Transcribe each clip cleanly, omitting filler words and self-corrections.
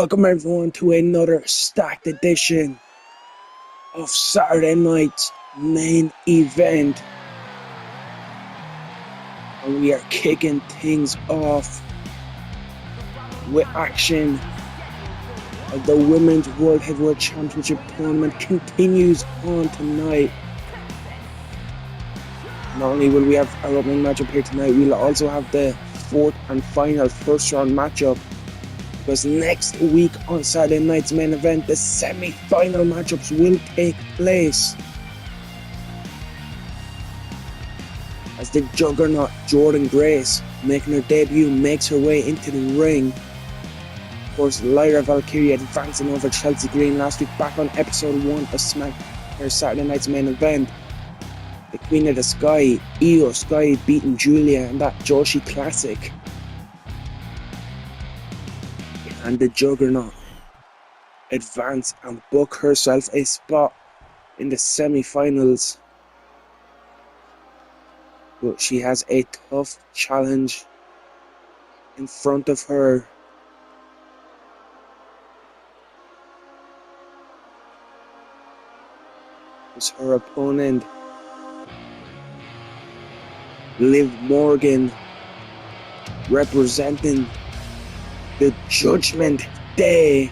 Welcome everyone to another stacked edition of Saturday night's main event. And we are kicking things off with action as the Women's World Heavyweight Championship tournament continues on tonight. Not only will we have our opening matchup here tonight, we'll also have the fourth and final first round matchup. Because next week on Saturday night's main event, the semi-final matchups will take place. As the juggernaut Jordynne Grace, making her debut, makes her way into the ring. Of course, Lyra Valkyria advancing over Chelsea Green last week back on episode 1 of Saturday night's main event. The Queen of the Sky, Io Sky, beating Julia in that Joshi Classic. And the juggernaut advance and book herself a spot in the semi-finals. But she has a tough challenge in front of her. It's her opponent, Liv Morgan, representing the Judgment Day,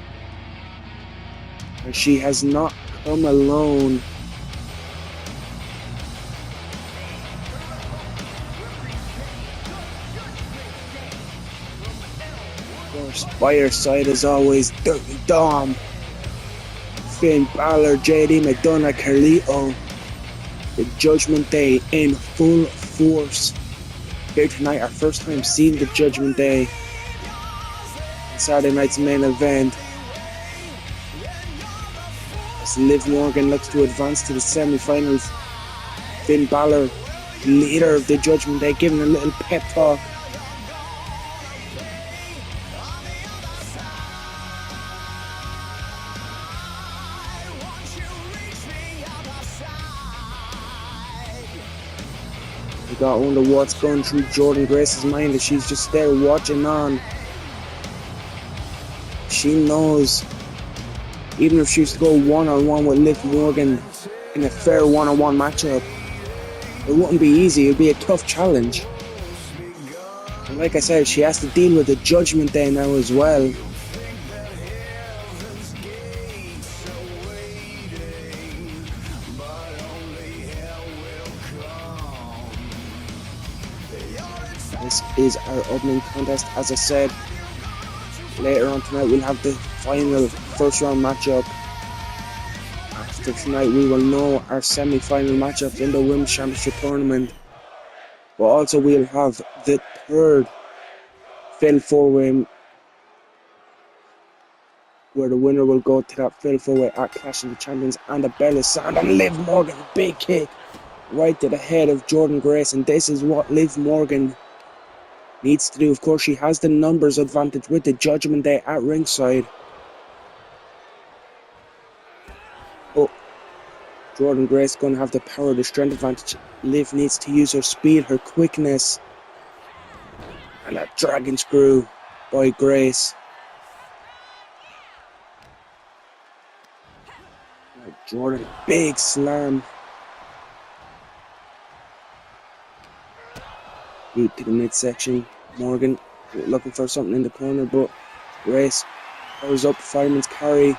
and she has not come alone. Of course, by her side as always, Dirty Dom, Finn Balor, JD McDonough, Carlito. The Judgment Day in full force here tonight. Our first time seeing the Judgment Day. Saturday night's main event, as Liv Morgan looks to advance to the semi-finals. Finn Balor, leader of the Judgment Day, giving a little pep talk. You gotta wonder what's going through Jordynne Grace's mind as she's just there watching on. She knows, even if she was to go one-on-one with Liv Morgan in a fair one-on-one matchup, it wouldn't be easy. It would be a tough challenge. And like I said, she has to deal with the Judgment Day now as well. This is our opening contest. As I said, later on tonight we'll have the final first round matchup. After tonight we will know our semi-final matchups in the Women's Championship tournament. But also we'll have the third fatal four-way, where the winner will go to that fatal four-way at Clash of the Champions, and the bell is sound, and Liv Morgan, big kick right to the head of Jordynne Grace, and this is what Liv Morgan needs to do. Of course, she has the numbers advantage with the Judgment Day at ringside. But Jordynne Grace going to have the power, the strength advantage. Liv needs to use her speed, her quickness. And that dragon screw by Grace. Jordynne, big slam. Boot to the midsection. Morgan looking for something in the corner, but Grace powers up, fireman's carry.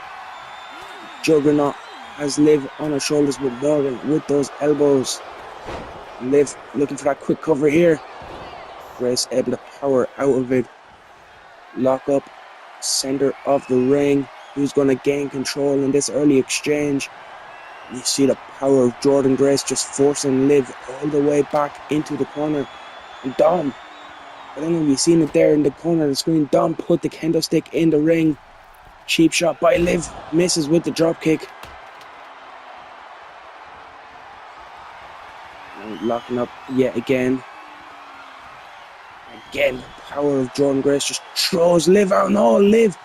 Juggernaut has Liv on her shoulders with Morgan with those elbows. Liv looking for that quick cover here. Grace able to power out of it. Lock up, center of the ring. Who's going to gain control in this early exchange? You see the power of Jordynne Grace just forcing Liv all the way back into the corner. And Dom, I don't know if you've seen it there in the corner of the screen, Dom put the kendo stick in the ring. Cheap shot by Liv, misses with the drop kick. And locking up yet again. Again, the power of Jordynne Grace just throws Liv out. No, Liv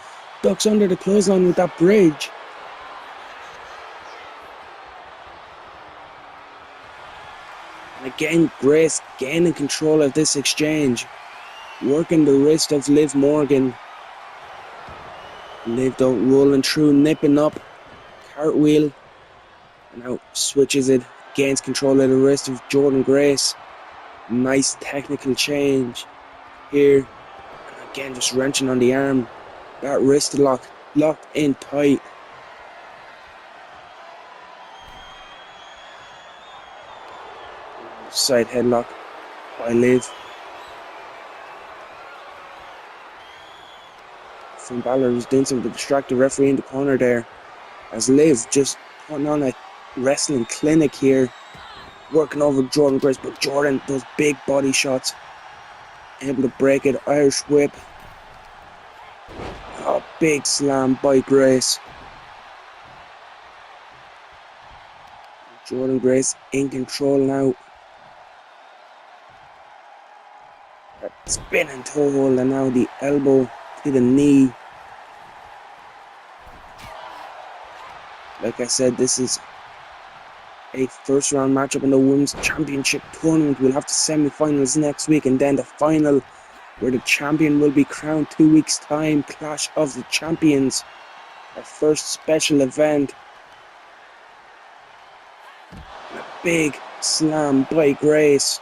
ducks under the clothesline with that bridge. And again, Grace gaining control of this exchange, working the wrist of Liv Morgan. Liv though rolling through, nipping up. Cartwheel. And now switches it. Gains control of the wrist of Jordynne Grace. Nice technical change here. And again, just wrenching on the arm. That wrist lock locked in tight. Side headlock by Liv. Finn Balor was doing something to distract the referee in the corner there. As Liv just putting on a wrestling clinic here. Working over Jordynne Grace, but Jordynne does big body shots. Able to break it. Irish whip. Oh, big slam by Grace. Jordynne Grace in control now. That spinning toe hold, and now the elbow to the knee. Like I said, this is a first round matchup in the Women's Championship tournament. We'll have the semi-finals next week, and then the final where the champion will be crowned 2 weeks time. Clash of the Champions, our first special event. A big slam by Grace.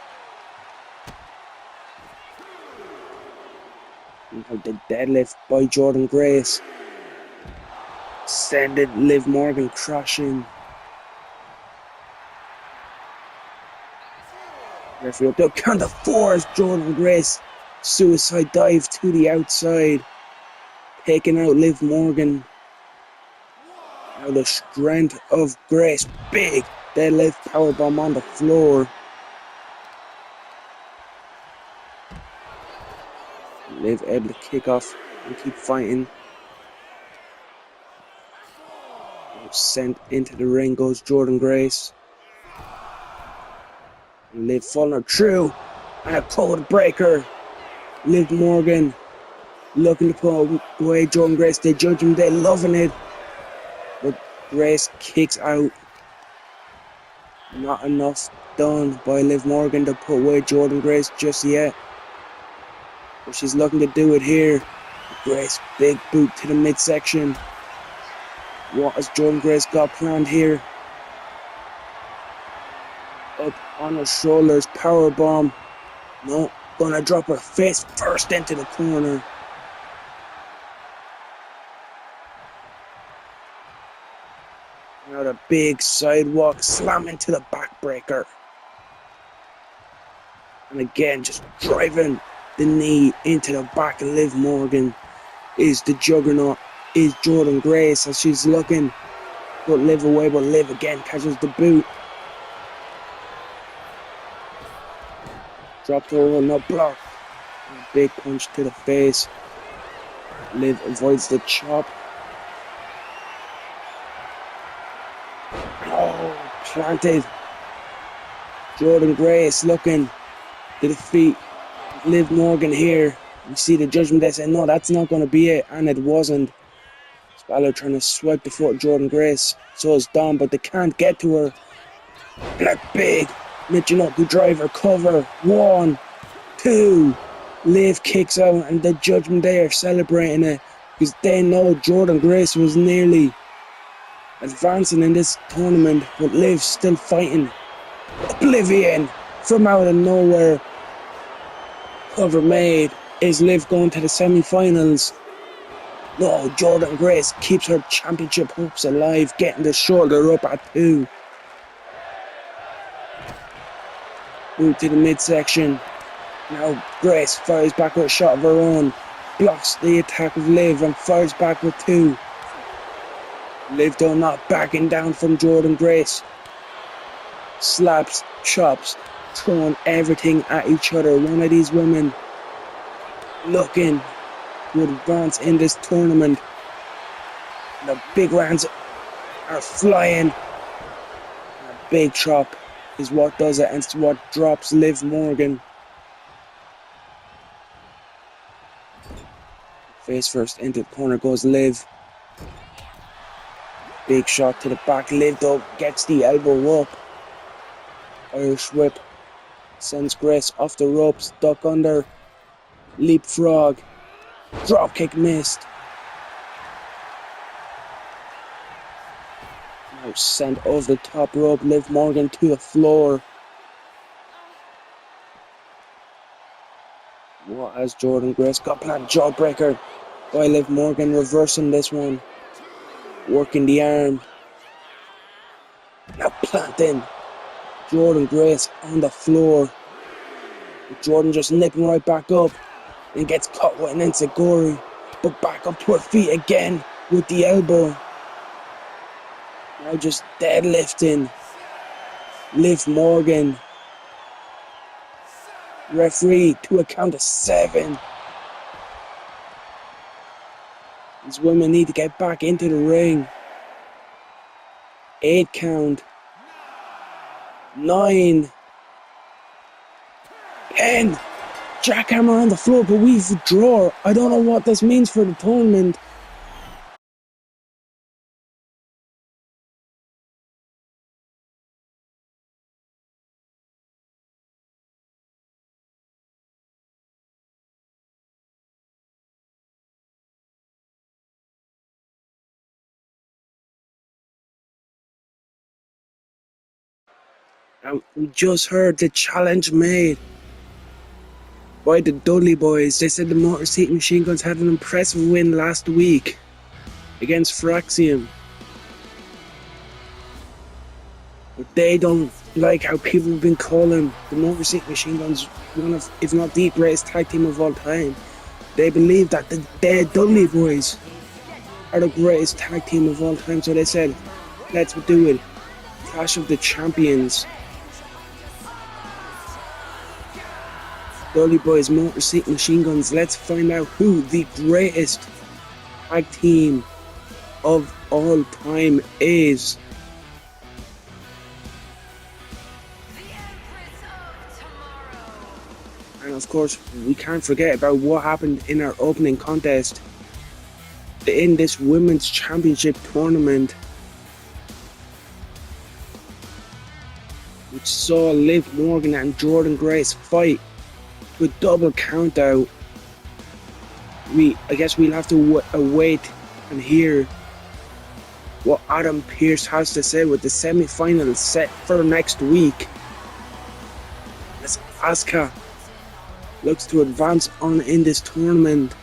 And the deadlift by Jordynne Grace. Sending Liv Morgan crashing. Referee up there, count of four as Jordynne Grace suicide dive to the outside, taking out Liv Morgan. Now the strength of Grace, big deadlift powerbomb on the floor. Liv able to kick off and keep fighting. Sent into the ring goes Jordynne Grace. Liv falling through, and a code breaker. Liv Morgan looking to put away Jordynne Grace. They judge him, they're loving it. But Grace kicks out. Not enough done by Liv Morgan to put away Jordynne Grace just yet. But she's looking to do it here. Grace, big boot to the midsection. What has Jordynne Grace got planned here? Up on her shoulders, power bomb. No, gonna drop her face first into the corner. Now the big sidewalk slam into the backbreaker. And again, just driving the knee into the back of Liv Morgan. Is the juggernaut, is Jordynne Grace, as she's looking. Put Liv away, but Liv again catches the boot. Dropped over, no block. A big punch to the face. Liv avoids the chop. Oh, planted. Jordynne Grace looking to defeat Liv Morgan here. You see the judgment, they say, no, that's not going to be it. And it wasn't. Balor trying to swipe the foot of Jordynne Grace. So is Dom, but they can't get to her. And a big Michinoku driver cover. 1, 2. Liv kicks out, and the judgment, they are celebrating it because they know Jordynne Grace was nearly advancing in this tournament, but Liv's still fighting. Oblivion from out of nowhere. Cover made. Is Liv going to the semi-finals? No, Jordynne Grace keeps her championship hopes alive, getting the shoulder up at 2. Move to the midsection. Now Grace fires back with a shot of her own. Blocks the attack of Liv and fires back with 2. Liv though not backing down from Jordynne Grace. Slaps, chops, throwing everything at each other. One of these women looking to advance in this tournament. The big rounds are flying. A big chop is what does it, and it's what drops Liv Morgan. Face first into the corner goes Liv. Big shot to the back. Liv though gets the elbow up. Irish whip. Sends Grace off the ropes. Duck under. Leapfrog. Dropkick missed. Now sent over the top rope, Liv Morgan to the floor. What has Jordynne Grace got planned? Jawbreaker by Liv Morgan, reversing this one. Working the arm. Now planting Jordynne Grace on the floor. Jordynne just nipping right back up. And gets caught with an enziguri. But back up to her feet again with the elbow. Now just deadlifting Liv Morgan. Referee to a count of 7. These women need to get back into the ring. 8 count. 9. 10. Jackhammer on the floor, but we withdraw. I don't know what this means for the tournament. And we just heard the challenge made by the Dudley Boyz. They said the Motor City Machine Guns had an impressive win last week against Fraxium. But they don't like how people have been calling the Motor City Machine Guns one of, if not the greatest tag team of all time. They believe that the Dudley Boyz are the greatest tag team of all time. So they said, let's do it. Clash of the Champions. Dudley Boyz, Motor City Machine Guns. Let's find out who the greatest tag team of all time is. And of course, we can't forget about what happened in our opening contest in this Women's Championship tournament, which saw Liv Morgan and Jordynne Grace fight with double count out. I guess we'll have to wait and hear what Adam Pearce has to say with the semi-finals set for next week, as Asuka looks to advance on in this tournament.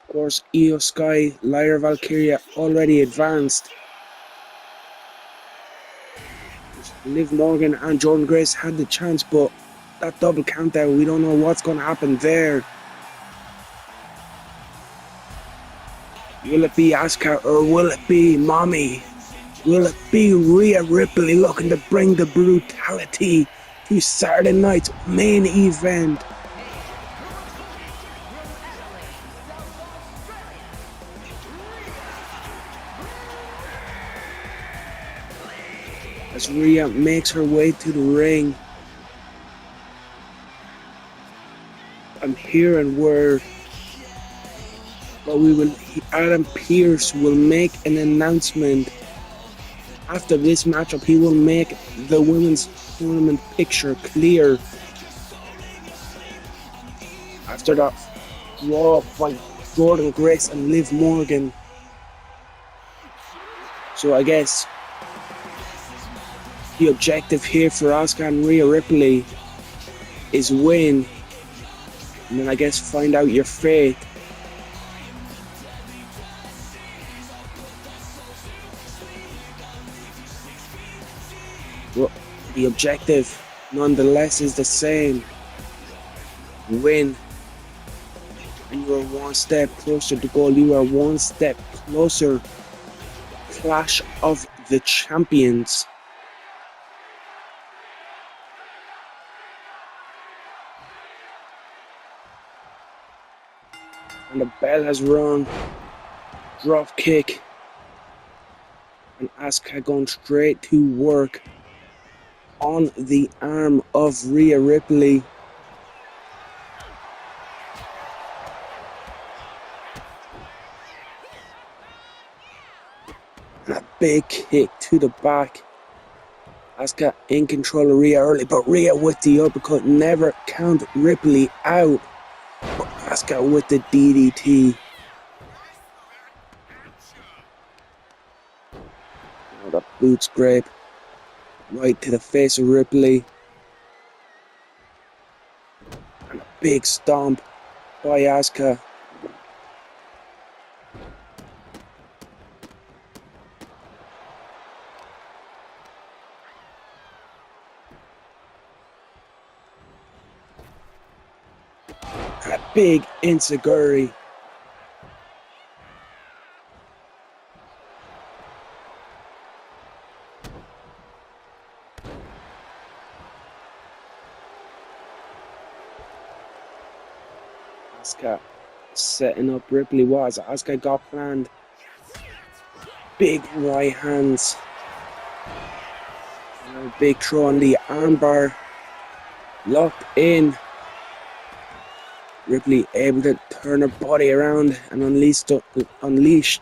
Of course, Io Sky, Lyra Valkyria already advanced. Liv Morgan and Jordynne Grace had the chance, but that double countdown, we don't know what's going to happen there. Will it be Asuka or will it be Mommy? Will it be Rhea Ripley looking to bring the brutality to Saturday night's main event? As Rhea makes her way to the ring, I'm hearing word that Adam Pearce will make an announcement after this matchup. He will make the women's tournament picture clear after that draw by Jordynne Grace and Liv Morgan. So I guess the objective here for Asuka and Rhea Ripley is win, and then I guess find out your fate. Well, the objective nonetheless is the same. Win, and you are one step closer to goal. You are one step closer. Clash of the Champions. And the bell has rung. Drop kick. And Asuka going straight to work on the arm of Rhea Ripley. And a big kick to the back. Asuka in control of Rhea early, but Rhea with the uppercut never count Ripley out. Asuka with the DDT. Oh, the boot scrape. Right to the face of Ripley. And a big stomp by Asuka. And a big enziguri. Asuka setting up Ripley. What has Asuka got planned? Big right hands. And a big throw on the armbar. Locked in. Ripley able to turn her body around and unleash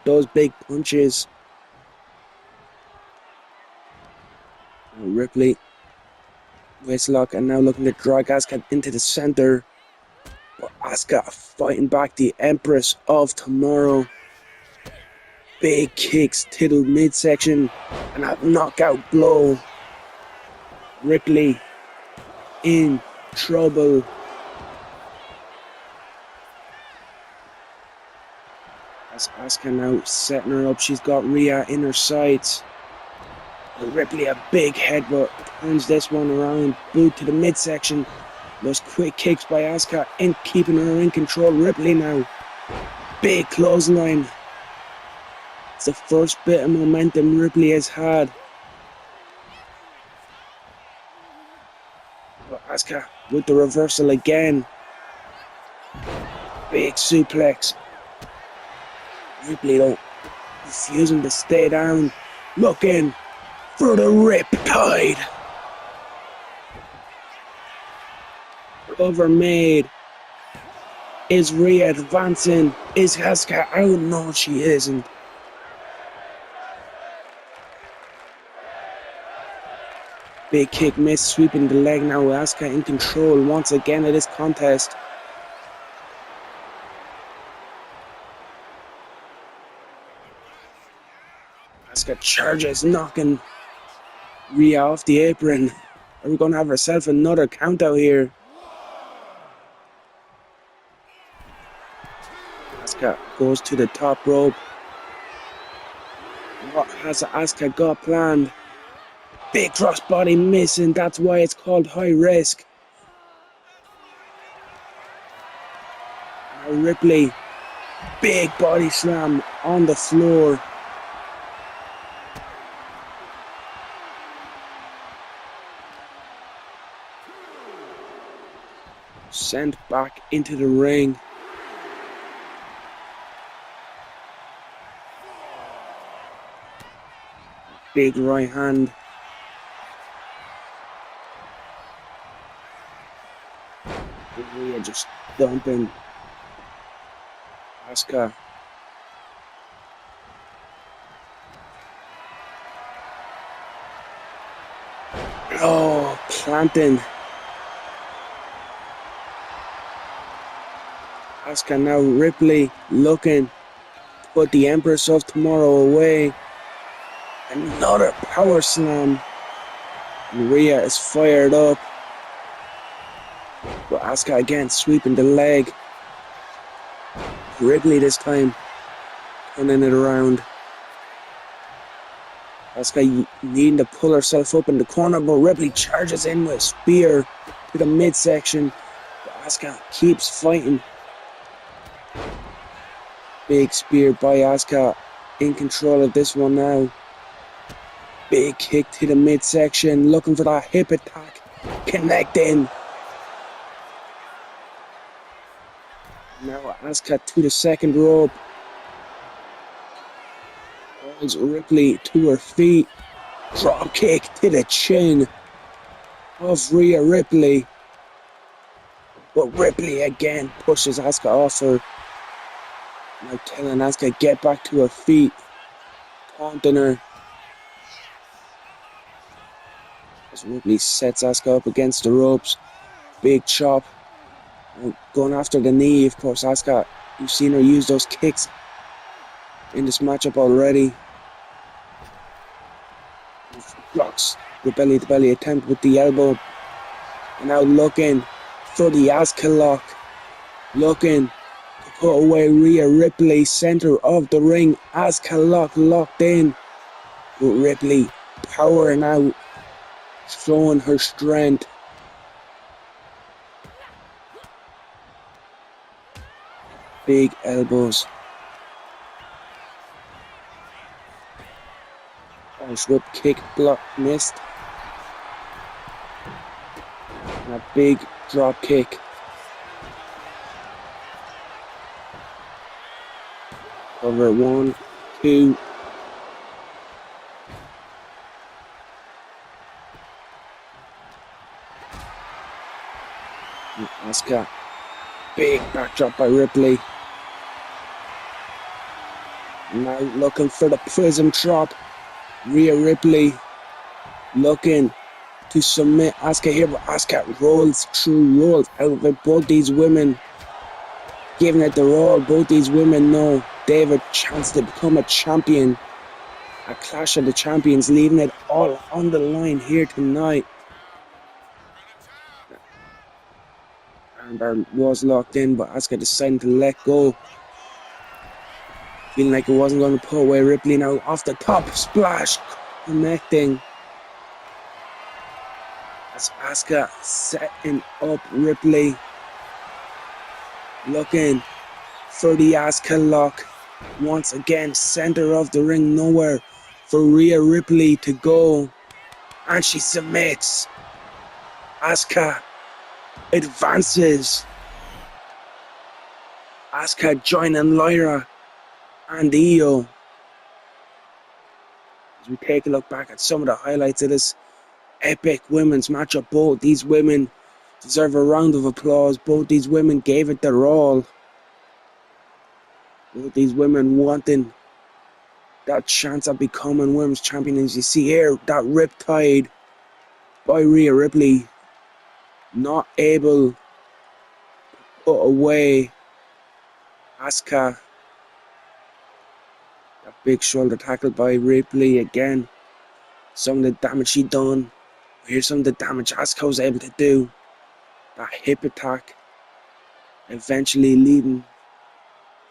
those big punches. And Ripley waistlock and now looking to drag Asuka into the center. But Asuka fighting back, the Empress of Tomorrow. Big kicks to the midsection and a knockout blow. Ripley in trouble. As Asuka now setting her up, she's got Rhea in her sights. And Ripley a big headbutt, turns this one around, boot to the midsection. Those quick kicks by Asuka and keeping her in control. Ripley now, big clothesline. It's the first bit of momentum Ripley has had. But Asuka with the reversal again. Big suplex. Ripley though, refusing to stay down, looking for the Riptide. Cover made. Is Rhea advancing? Is Asuka out? No, she isn't. Big kick missed, sweeping the leg now. Asuka in control once again of this contest. Asuka charges, knocking Rhea off the apron. Are we going to have ourselves another count out here? Asuka goes to the top rope. What has Asuka got planned? Big crossbody missing, that's why it's called high risk. Now Ripley, big body slam on the floor. Sent back into the ring. Big right hand. Rhea just dumping Asuka. Oh, planting. Asuka now Ripley looking to put the Empress of Tomorrow away. Another power slam. And Rhea is fired up. But Asuka again sweeping the leg. Ripley this time turning it around. Asuka needing to pull herself up in the corner, but Ripley charges in with a spear to the midsection. But Asuka keeps fighting. Big spear by Asuka, in control of this one now. Big kick to the midsection, looking for that hip attack. Connecting. Now Asuka to the second rope. Holds Ripley to her feet. Drop kick to the chin of Rhea Ripley. But Ripley again pushes Asuka off her. Now telling Asuka get back to her feet. Taunting her. As Ripley sets Asuka up against the ropes. Big chop. Going after the knee, of course. Asuka, you've seen her use those kicks in this matchup already. Blocks the belly-to-belly attempt with the elbow. And now looking for the Asuka lock. Looking to put away Rhea Ripley, center of the ring. Asuka locked in. But Ripley powering out, showing her strength. Big elbows. Nice whip kick block missed. And a big drop kick. Over 1, 2. And Asuka. Big backdrop by Ripley. Now looking for the prism drop. Rhea Ripley looking to submit Asuka here, but Asuka rolls out of it. Both these women giving it their all. Both these women know they have a chance to become a champion. A clash of the champions, leaving it all on the line here tonight. Armbar was locked in, but Asuka decided to let go. Feeling like it wasn't going to put away Ripley. Now off the top, splash, connecting. That's Asuka setting up Ripley. Looking for the Asuka lock. Once again, center of the ring, nowhere for Rhea Ripley to go. And she submits. Asuka advances. Asuka joining Lyra and Io. As we take a look back at some of the highlights of this epic women's matchup, both these women deserve a round of applause. Both these women gave it their all. Both these women wanting that chance of becoming women's champion. As you see here, that riptide by Rhea Ripley, not able to put away Asuka. That big shoulder tackle by Ripley again. Some of the damage she done. Here's some of the damage Asuka was able to do. That hip attack eventually leading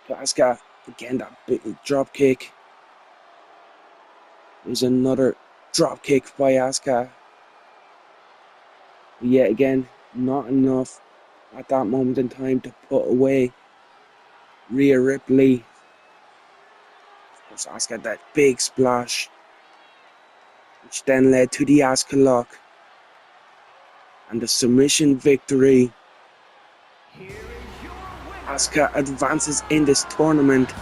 to Asuka. Again, that big drop kick. There's another drop kick by Asuka. But yet again, not enough at that moment in time to put away Rhea Ripley. Of course, Asuka, that big splash, which then led to the Asuka lock and the submission victory. Asuka advances in this tournament.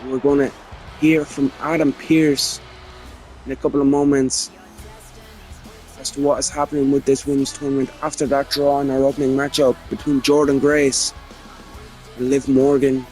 And we're going to hear from Adam Pearce in a couple of moments as to what is happening with this women's tournament after that draw in our opening matchup between Jordynne Grace and Liv Morgan.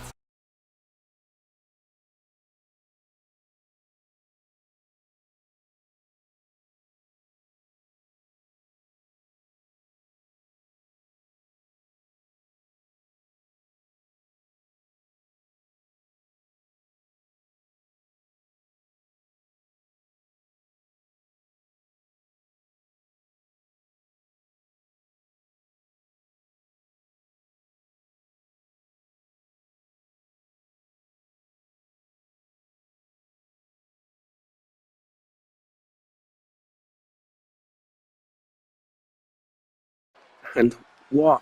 And what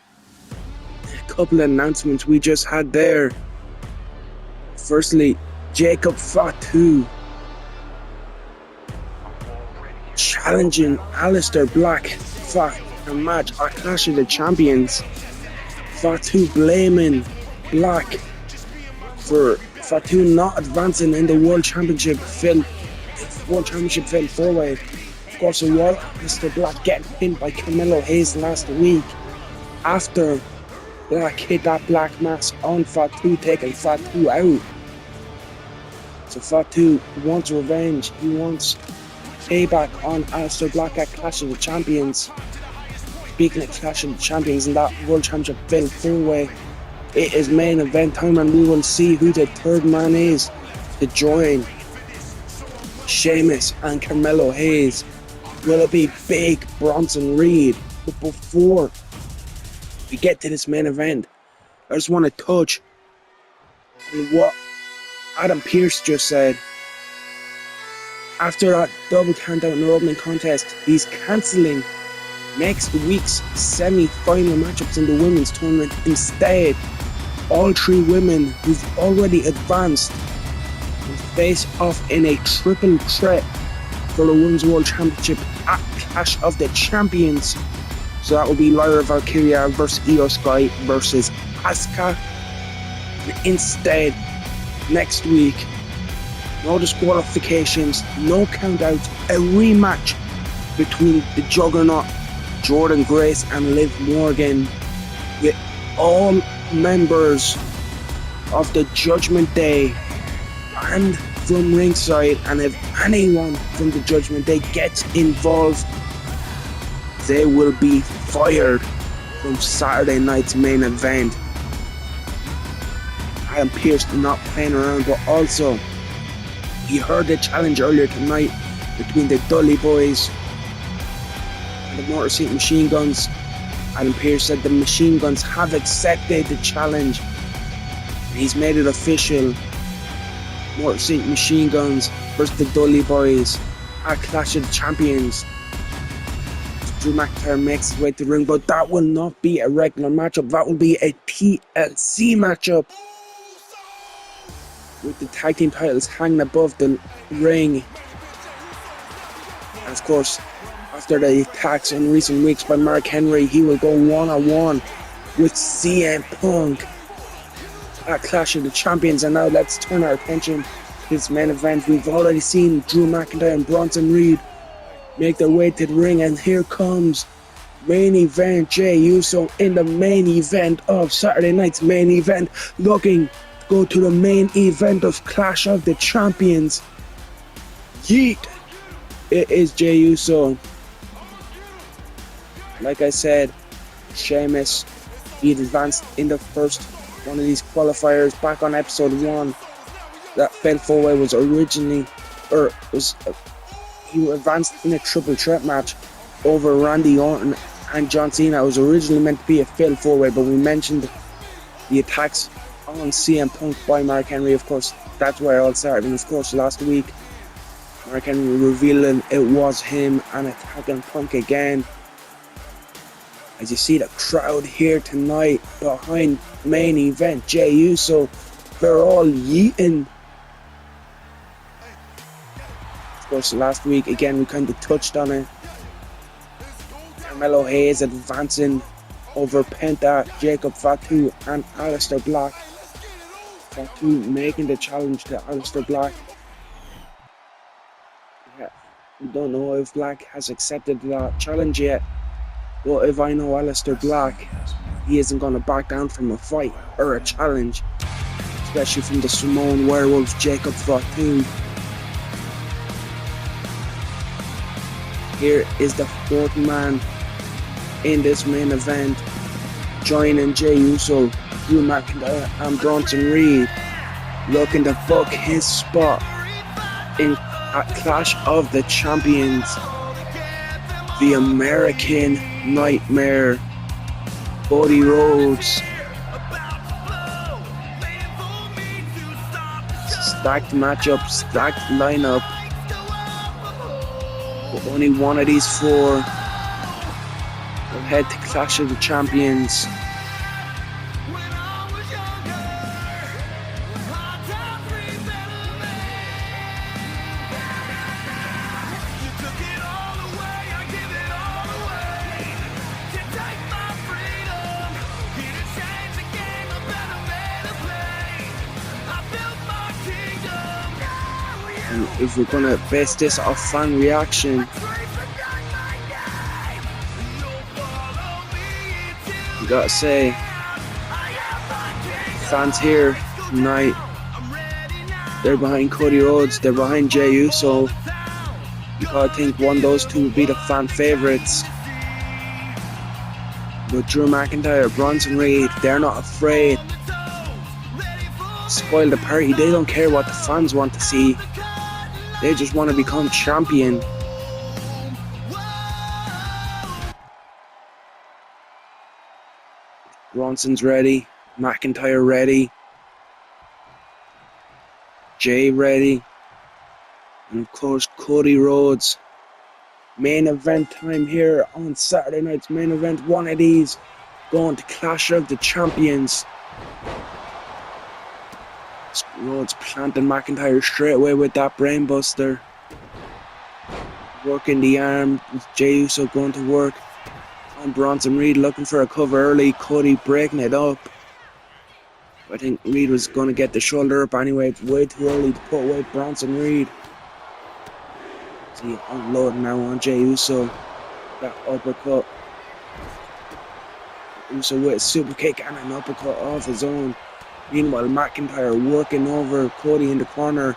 a couple of announcements we just had there. Firstly, Jacob Fatu challenging Aleister Black for a match at Clash of the Champions. Fatu blaming Black for Fatu not advancing in the World Championship Fatal 4-way. Of course, it was Mr. Black getting pinned by Carmelo Hayes last week after Black hit that black mass on Fatu, taking Fatu out. So Fatu wants revenge. He wants payback on Aleister Black at Clash of the Champions. speaking of Clash of the Champions and that World Championship Fatal 4-Way, it is main event time and we will see who the third man is to join Sheamus and Carmelo Hayes. Will it be Big Bronson Reed? But before we get to this main event, I just want to touch on what Adam Pearce just said. After that double countdown in the opening contest, he's cancelling next week's semi-final matchups in the women's tournament. Instead, all three women who've already advanced will face off in a triple threat for the Women's World Championship at Clash of the Champions. So that will be Lyra Valkyria versus Io Sky versus Asuka. And instead, next week, no disqualifications, no countouts, a rematch between the Juggernaut, Jordynne Grace and Liv Morgan, with all members of the Judgment Day and from ringside. And if anyone from the Judgment Day gets involved, they will be fired from Saturday night's main event. Adam Pearce not playing around, but also he heard the challenge earlier tonight between the Dudley Boyz and the Motor City Machine Guns. Adam Pearce said the Machine Guns have accepted the challenge and he's made it official. Motor City Machine Guns versus the Dudley Boyz at Clash of the Champions. Drew McIntyre makes his way to the ring, but that will not be a regular matchup. That will be a TLC matchup, with the tag team titles hanging above the ring. And of course, after the attacks in recent weeks by Mark Henry, he will go one-on-one with CM Punk at Clash of the Champions. And now let's turn our attention to this main event. We've already seen Drew McIntyre and Bronson Reed make their way to the ring, and here comes main event Jey Uso in the main event of Saturday night's main event, looking to go to the main event of Clash of the Champions. Yeet! It is Jey Uso. Like I said, Sheamus, he advanced in the first one of these qualifiers back on episode 1. That Fatal 4-Way was originally, he advanced in a triple threat match over Randy Orton and John Cena. It was originally meant to be a Fatal 4-Way, but we mentioned the attacks on CM Punk by Mark Henry. Of course, that's where it all started. And of course, last week, Mark Henry revealing it was him and attacking Punk again. As you see the crowd here tonight behind main event Jey Uso, they're all yeeting. Of course, last week again we kind of touched on it. Carmelo Hayes advancing over Penta, Jacob Fatu and Aleister Black. Fatu making the challenge to Aleister Black. Yeah, we don't know if Black has accepted that challenge yet, but if I know Aleister Black, he isn't going to back down from a fight or a challenge, especially from the Samoan Werewolf Jacob Fatu. Here is the fourth man in this main event, joining Jey Uso, Drew McIntyre and Bronson Reed, looking to book his spot at Clash of the Champions. The American Nightmare, Cody Rhodes. Stacked matchup, stacked lineup. But only one of these four will head to Clash of the Champions. And if we're gonna base this off fan reaction, you gotta say, fans here tonight, they're behind Cody Rhodes, they're behind Jey Uso. You gotta think one of those two would be the fan favourites. But Drew McIntyre, Bronson Reed, they're not afraid. Spoil the party. They don't care what the fans want to see. They just want to become champion. Bronson's ready. McIntyre ready. Jay ready. And of course, Cody Rhodes. Main event time here on Saturday night's main event. One of these going to Clash of the Champions. Rhodes planting McIntyre straight away with that brainbuster. Working the arm. Jey Uso going to work on Bronson Reed, looking for a cover early. Cody breaking it up. I think Reed was going to get the shoulder up anyway. It's way too early to put away Bronson Reed. See, unloading now on Jey Uso. That uppercut. Uso with a super kick and an uppercut off his own. Meanwhile, McIntyre working over Cody in the corner.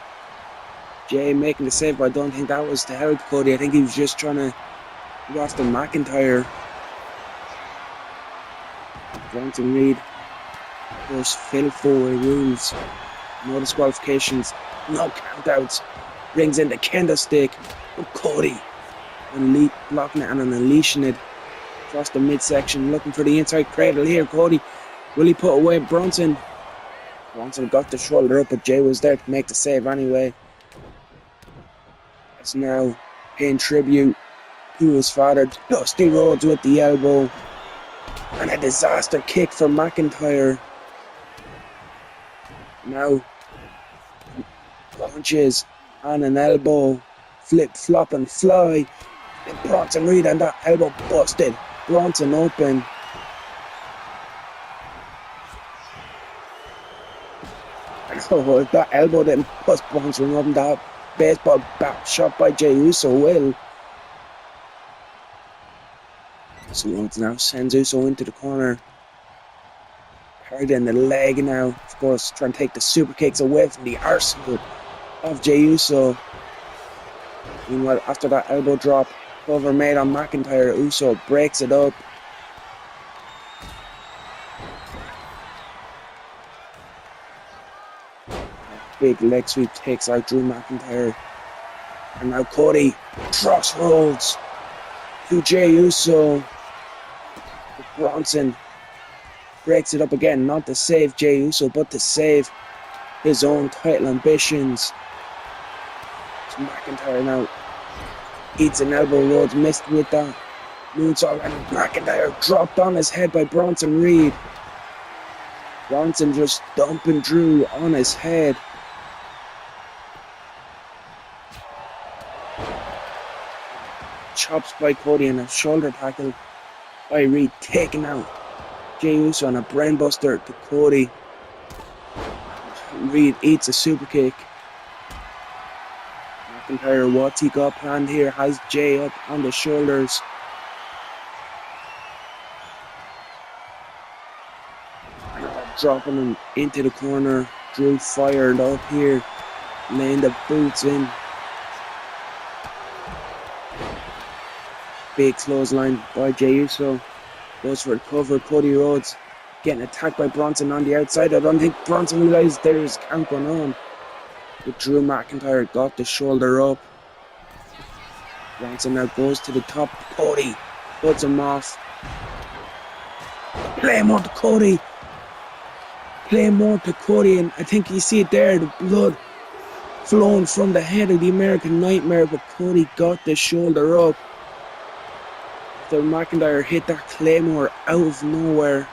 Jay making the save, but I don't think that was to help Cody. I think he was just trying to go after McIntyre. Bronson Reed. Of course, fatal four-way rules. No disqualifications. No countouts. Brings in the kendo stick. But Cody blocking it and unleashing it across the midsection. Looking for the inside cradle here. Cody, will he put away Bronson? Bronson got the shoulder up, but Jay was there to make the save anyway. It's now paying tribute to his father, Dusty Rhodes, with the elbow. And a disaster kick for McIntyre. Now, punches and an elbow. Flip, flop, and fly. And Bronson Reed, and that elbow busted Bronson open. Oh, if that elbow didn't bust Bronson up, that baseball bat shot by Jey Uso will. So Rhodes now sends Uso into the corner. Parried in the leg now. Of course, trying to take the super kicks away from the arsenal of Jey Uso. Meanwhile, after that elbow drop, cover made on McIntyre, Uso breaks it up. Big leg sweep takes out Drew McIntyre. And now Cody crossroads to Jey Uso. Bronson breaks it up again, not to save Jey Uso, but to save his own title ambitions. So McIntyre now eats an elbow. Rhodes missed with that moonsault, and McIntyre dropped on his head by Bronson Reed. Bronson just dumping Drew on his head. Chops by Cody and a shoulder tackle by Reed, taking out Jey Uso on a brainbuster to Cody. Reed eats a super kick. McIntyre, what's he got planned here? Has Jey up on the shoulders. Dropping him into the corner. Drew fired up here, laying the boots in. Big clothesline by Jey Uso. Goes for a cover. Cody Rhodes getting attacked by Bronson on the outside. I don't think Bronson realized there's a count going on. But Drew McIntyre got the shoulder up. Bronson now goes to the top. Cody puts him off. Claymore to Cody. Claymore to Cody, and I think you see it there, the blood flowing from the head of the American Nightmare, but Cody got the shoulder up. So McIntyre hit that Claymore out of nowhere.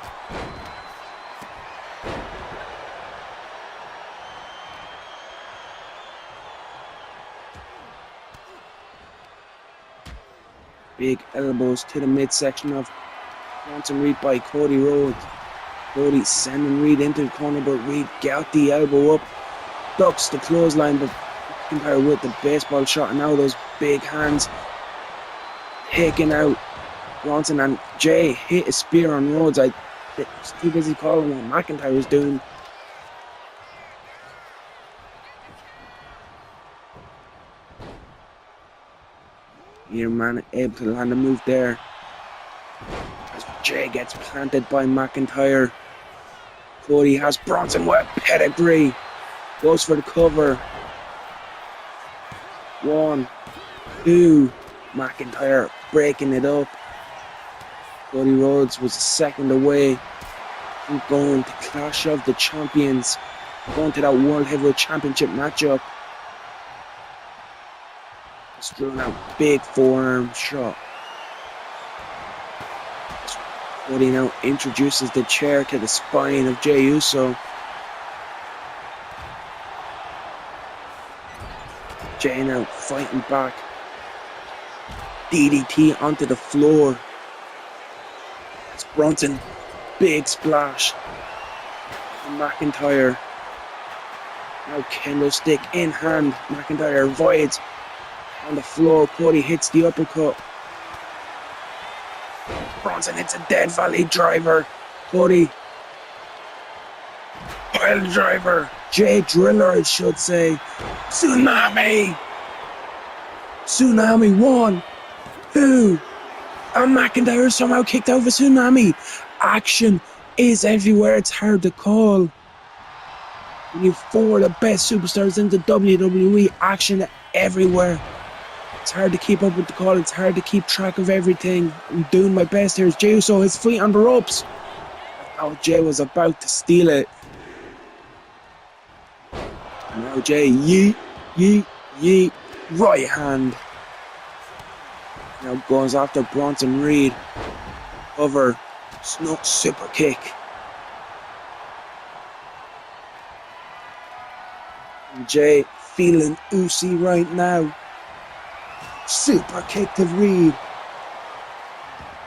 Big elbows to the midsection of Bronson Reed by Cody Rhodes. Cody sending Reed into the corner, but Reed got the elbow up. Ducks the clothesline, but McIntyre with the baseball shot, and now those big hands taking out Bronson, and Jay hit a spear on Rhodes. I was too busy calling what McIntyre was doing. Here, man, able to land a move there. As Jay gets planted by McIntyre. Cody has Bronson with pedigree. Goes for the cover. 1, 2. McIntyre breaking it up. Cody Rhodes was a second away from going to Clash of the Champions. Going to that World Heavyweight Championship matchup. Just throwing out big forearm shot. Cody now introduces the chair to the spine of Jey Uso. Jey now fighting back. DDT onto the floor. It's Bronson. Big splash. And McIntyre. Now kendo stick in hand. McIntyre avoids. On the floor, Cody hits the uppercut. Bronson hits a Dead Valley driver. Cody. Pile driver. Jay Driller, I should say. Tsunami. 1, 2. And McIntyre somehow kicked out of a tsunami. Action is everywhere. It's hard to call. When you have 4 of the best superstars in the WWE, action everywhere. It's hard to keep up with the call. It's hard to keep track of everything. I'm doing my best here. Jey Uso, his feet on the ropes. Oh, Jay was about to steal it. Now Jay, yeet, right hand. Now goes after Bronson Reed. Cover, super kick. And Jay feeling oozy right now. Super kick to Reed.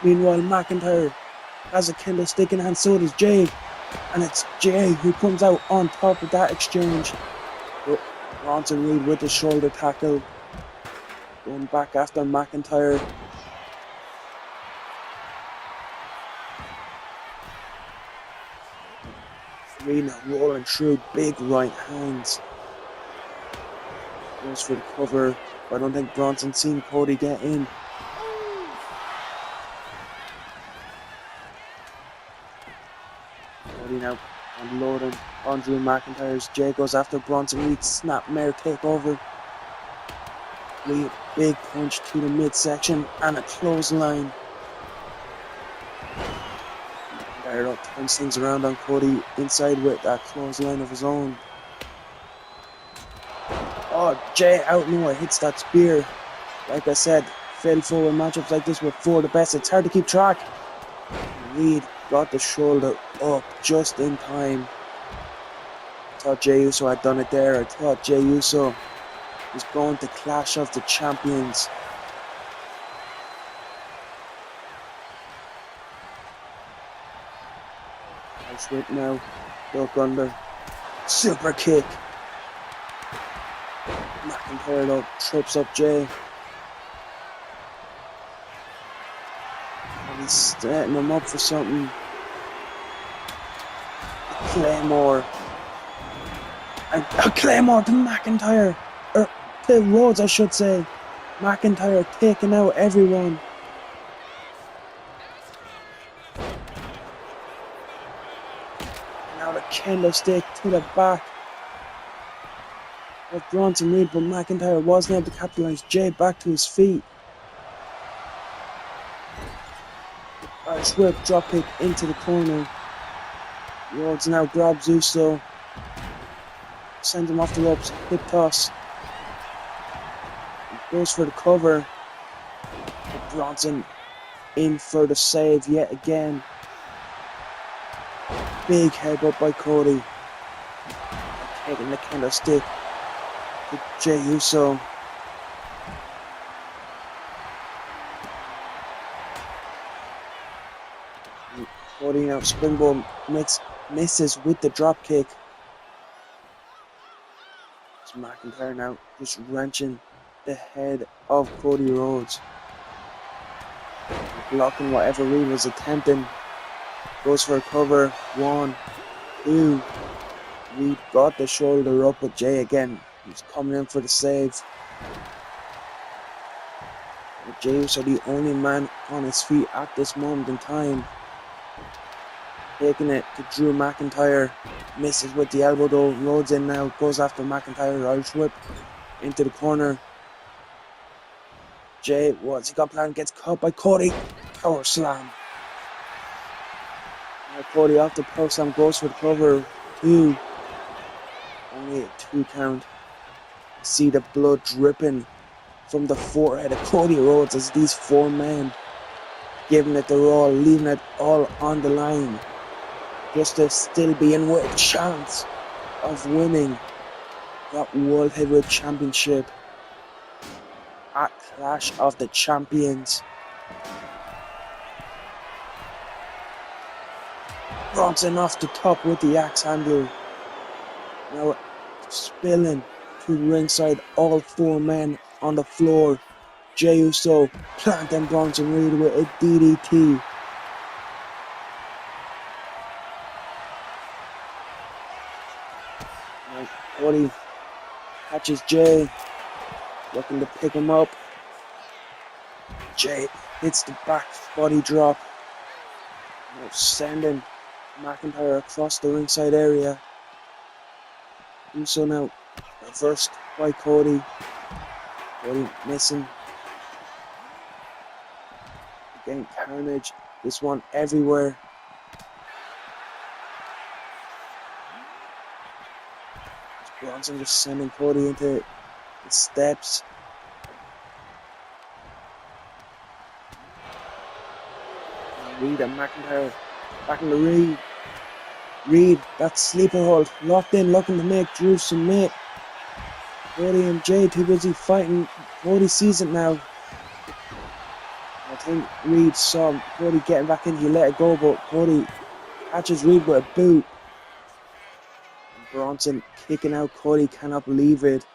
Meanwhile, McIntyre has a kendo stick in hand, so does Jay. And it's Jay who comes out on top of that exchange. But Bronson Reed with the shoulder tackle. Going back after McIntyre. Reed now rolling through, big right hands. Goes for the cover. But I don't think Bronson's seen Cody get in. Cody now unloading on Drew McIntyre's. Jay goes after Bronson Reed. Snapmare takeover. Reed, big punch to the midsection and a clothesline. McIntyre turns things around on Cody inside with that clothesline of his own. Oh, Jay out nowhere hits that spear. Like I said, fatal forward matchups like this with 4 of the best. It's hard to keep track. Reed got the shoulder up just in time. I thought Jey Uso had done it there. I thought Jey Uso was going to Clash of the Champions. Nice whip now. Duck under. Super kick. McIntyre though trips up Jay. And he's setting him up for something. Claymore. And a Claymore to McIntyre. Or to Rhodes, I should say. McIntyre taking out everyone. Now the kendo stick to the back of Bronson Reed, but McIntyre wasn't able to capitalize. Jay back to his feet. Irish whip, drop kick into the corner. Rhodes now grabs Uso. Sends him off the ropes. Hip toss. He goes for the cover. But Bronson in for the save yet again. Big headbutt by Cody. Taking the kendo stick. Jey Uso. Cody out springboard misses with the drop kick. It's McIntyre now just wrenching the head of Cody Rhodes. Blocking whatever Reed was attempting. Goes for a cover. 1, 2. Reed got the shoulder up with Jay again. He's coming in for the save. Jey Uso the only man on his feet at this moment in time. Taking it to Drew McIntyre. Misses with the elbow though. Rhodes in now. Goes after McIntyre. Irish whip into the corner. Jay, what's he got planned? Gets caught by Cody. Power slam. Now Cody off the power slam. Goes for the cover. 2. Only a 2 count. See the blood dripping from the forehead of Cody Rhodes as these 4 men giving it their all, leaving it all on the line, just to still be in with a chance of winning that World Heavyweight Championship at Clash of the Champions. Bronson off the top with the axe handle. Now spilling to ringside, all 4 men on the floor. Jey Uso planting Bronson Reed with a DDT. Now Cody catches Jey, looking to pick him up. Jey hits the back body drop. Now sending McIntyre across the ringside area. Uso now reversed by Cody. Cody missing. Again, carnage. This one everywhere. Bronson just sending Cody into the steps. Reed and McIntyre back in the ring. Reed, that sleeper hold, locked in, looking to make Drew submit. Cody and Jey too busy fighting. Cody sees it now. I think Reed saw Cody getting back in, he let it go, but Cody catches Reed with a boot. And Bronson kicking out Cody, cannot believe it.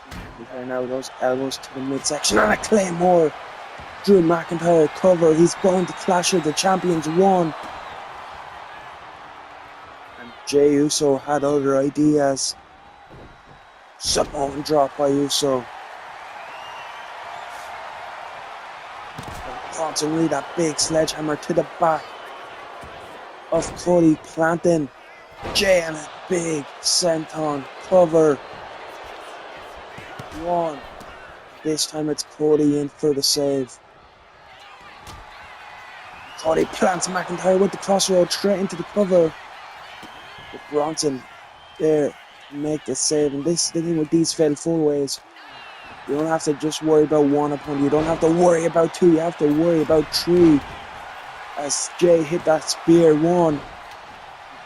McIntyre now those elbows to the midsection and a claymore. Drew McIntyre cover, he's going to Clash of the Champions 1. And Jey Uso had other ideas. Samoan drop by Uso. Bronson Reed, that big sledgehammer to the back of Cody, planting Jey and a big senton cover. 1. This time it's Cody in for the save. Cody plants McIntyre with the crossroad straight into the cover. But Bronson there to make the save. And this is the thing with these fatal 4-ways. You don't have to just worry about 1 opponent. You don't have to worry about 2. You have to worry about 3. As Jey hit that spear 1.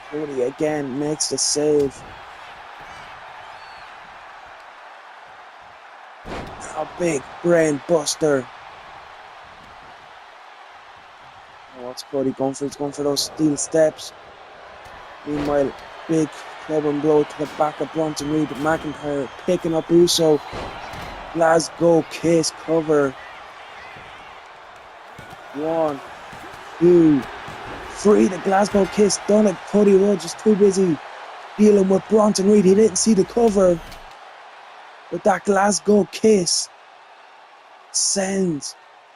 Cody again makes the save. A big brain buster. What's Cody going for? He's going for those steel steps. Meanwhile, big club and blow to the back of Bronson Reed. McIntyre picking up Uso. Glasgow kiss cover. 1, 2, 3. The Glasgow kiss done it. Cody Rhodes is too busy dealing with Bronson Reed. He didn't see the cover. But that Glasgow kiss sends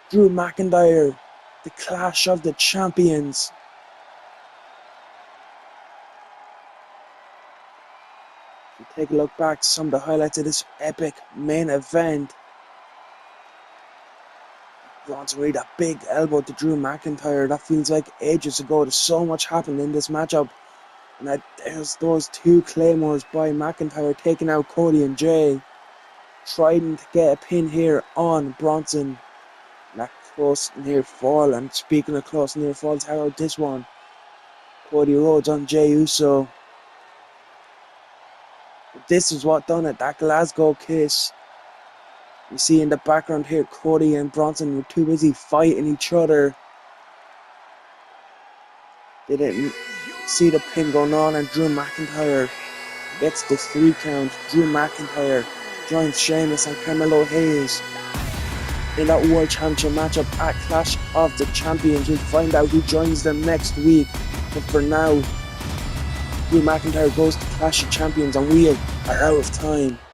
Drew McIntyre the Clash of the Champions. If you take a look back to some of the highlights of this epic main event. Bronson Reed, a big elbow to Drew McIntyre. That feels like ages ago. There's so much happened in this matchup. And there's those 2 claymores by McIntyre taking out Cody and Jey. Trying to get a pin here on Bronson. That close near fall. And speaking of close near falls, how about this one? Cody Rhodes on Jey Uso. But this is what done it. That Glasgow kiss. You see in the background here, Cody and Bronson were too busy fighting each other. They didn't see the pin going on, and Drew McIntyre gets the 3 count. Drew McIntyre joins Sheamus and Carmelo Hayes in that World Championship matchup at Clash of the Champions. We'll find out who joins them next week. But for now, Drew McIntyre goes to Clash of Champions and we are out of time.